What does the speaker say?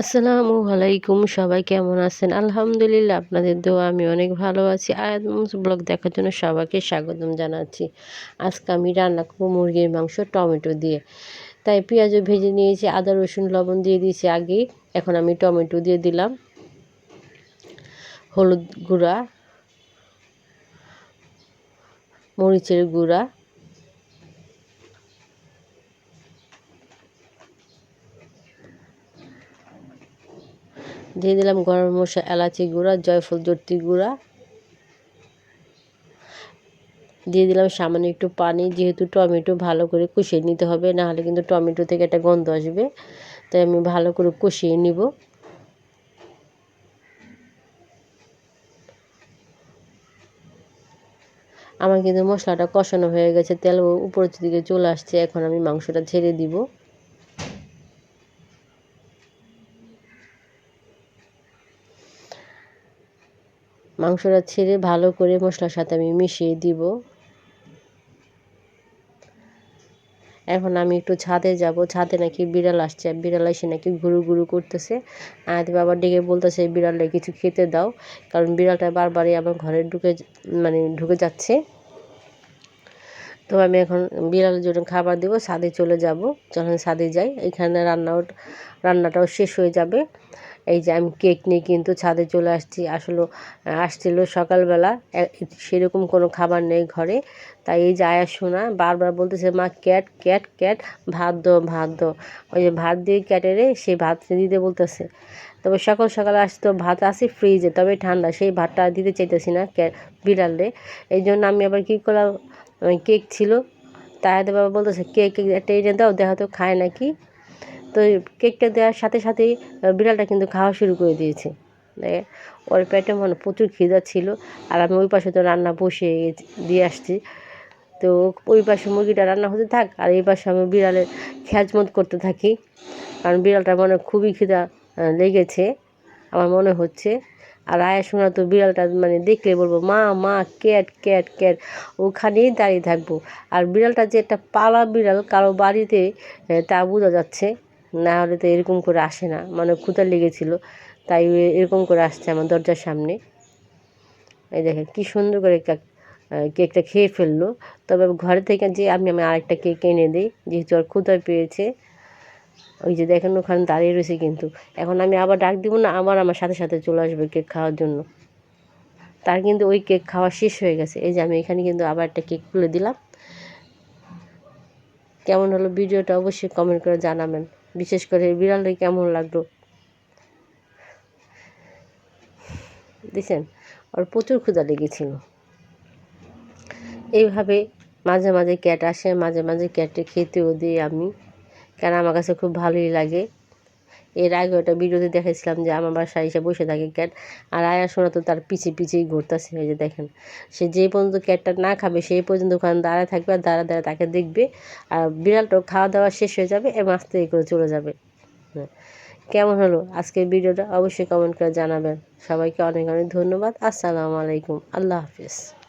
আসসালামু আলাইকুম, সবাই কেমন আছেন? আলহামদুলিল্লাহ, আপনাদের দোয়া আমি অনেক ভালো আছি। আয়াত মুন্স ব্লগ দেখার জন্য সবাইকে স্বাগতম জানাচ্ছি। আজকে আমি রান্না করব মুরগির মাংস টমেটো দিয়ে। তাই পেঁয়াজও ভেজে নিয়েছি, আদা রসুন লবণ দিয়ে দিয়েছি আগেই। এখন আমি টমেটো দিয়ে দিলাম, হলুদ গুঁড়া, মরিচের গুঁড়া, দিয়ে দিলাম গরম মশলা, এলাচি গুঁড়া, জয়ফল জর্তি গুঁড়া, দিয়ে দিলাম সামান্য একটু পানি। যেহেতু টমেটো ভালো করে কষিয়ে নিতে হবে, নাহলে কিন্তু টমেটো থেকে একটা গন্ধ আসবে, তাই আমি ভালো করে কষিয়ে নিব। আমার কিন্তু মশলাটা কষানো হয়ে গেছে, তেল উপরের দিকে চলে আসছে। এখন আমি মাংসটা ছেড়ে দিব। মাংসটা ছেড়ে ভালো করে মশলার সাথে আমি মিশিয়ে দিব। এখন আমি একটু ছাদে যাব। ছাদে নাকি বিড়াল আসছে, বিড়াল এসে নাকি ঘুরু ঘুরু করতেছে। আয়াতে বাবা ডেকে বলতেছে বিড়ালটা কিছু খেতে দাও, কারণ বিড়ালটা বারবারই আমার ঘরে ঢুকে যাচ্ছে। তো আমি এখন বিড়ালের জন্য খাবার দেবো, ছাদে চলে যাব। যখন ছাদে যাই, এখানে রান্নাটাও শেষ হয়ে যাবে। এই যে আমি কেক নিয়ে কিন্তু ছাদে চলে আসছি। আসলে আসছিল সকালবেলা, সেরকম কোনো খাবার নেই ঘরে। তাই এই যে আয়া সোনা বারবার বলতেছে, মা ক্যাট ক্যাট ক্যাট, ভাত দো ভাত দো। ওই যে ভাত দিয়ে ক্যাটেরে সেই ভাত দিতে বলতেছে। তবে সকাল সকাল আসতো ভাত আছে ফ্রিজে, তবে ঠান্ডা, সেই ভাতটা দিতে চাইতেছি না বিড়ালে। এই জন্য আমি আবার কী করলাম, কেক ছিল, তাই বাবা বলতেছে কেক একটা এনে দাও, দেখা তো খায় নাকি। তো কেকটা দেওয়ার সাথে সাথেই বিড়ালটা কিন্তু খাওয়া শুরু করে দিয়েছে। ওর পেটে মনে প্রচুর খিদা ছিল, আর আমি ওই পাশে তো রান্না বসিয়ে দিয়ে আসছি। তো ওই পাশে মুরগিটা রান্না হতে থাক, আর এই পাশে আমি বিড়ালের খেজমত করতে থাকি, কারণ বিড়ালটার মনে খুবই খিদা লেগেছে আমার মনে হচ্ছে। আর আয়া শোনা তো বিড়ালটা দেখলে বলবো মা মা ক্যাট ক্যাট ক্যাট, ওখানেই দাঁড়িয়ে থাকবো। আর বিড়ালটা যে একটা পালা বিড়াল কারো বাড়িতে, তা বোঝা যাচ্ছে, না হলে তো এরকম করে আসে না। ক্ষুধা লেগেছিল, তাই এরকম করে আসছে আমার দরজার সামনে। এই দেখেন কী সুন্দর করে কেকটা খেয়ে ফেললো। তবে ঘরে থেকে যে আমি আরেকটা কেক এনে দিই, যেহেতু আর ক্ষুধা পেয়েছে। ওই যে দেখেন ওখানে দাঁড়িয়ে রয়েছে, কিন্তু এখন আমি আবার ডাক দিব না, আমার সাথে সাথে চলে আসবে কেক খাওয়ার জন্য। তার কিন্তু ওই কেক খাওয়া শেষ হয়ে গেছে। এই যে আমি এখানে কিন্তু আবার একটা কেক তুলে দিলাম। কেমন হলো ভিডিওটা অবশ্যই কমেন্ট করে জানাবেন। বিশেষ করে বিড়ালটা কেমন লাগলো দেখছেন, ওর প্রচুর ক্ষুধা লেগেছিল। এইভাবে মাঝে মাঝে ক্যাট আসে, মাঝে মাঝে ক্যাটে খেতেও দিই আমি, কারণ আমার কাছে খুব ভালোই লাগে। এর আগে ওটা ভিডিওতে দেখেছিলাম যে আমার বাসায় এসে বসে থাকে ক্যাট, আর আয়া শোনা তো তার পিছিয়েই ঘুরতেছে। এই যে দেখেন, সে যে পর্যন্ত ক্যাটটা না খাবে সেই পর্যন্ত ওখানে দাঁড়ায় থাকবে, আর দাঁড়ায় তাকে দেখবে। আর বিড়ালটাও খাওয়া দাওয়া শেষ হয়ে যাবে এবং আস্তে করে চলে যাবে। কেমন হলো আজকের ভিডিওটা অবশ্যই কমেন্ট করে জানাবেন। সবাইকে অনেক অনেক ধন্যবাদ। আসসালামু আলাইকুম, আল্লাহ হাফিজ।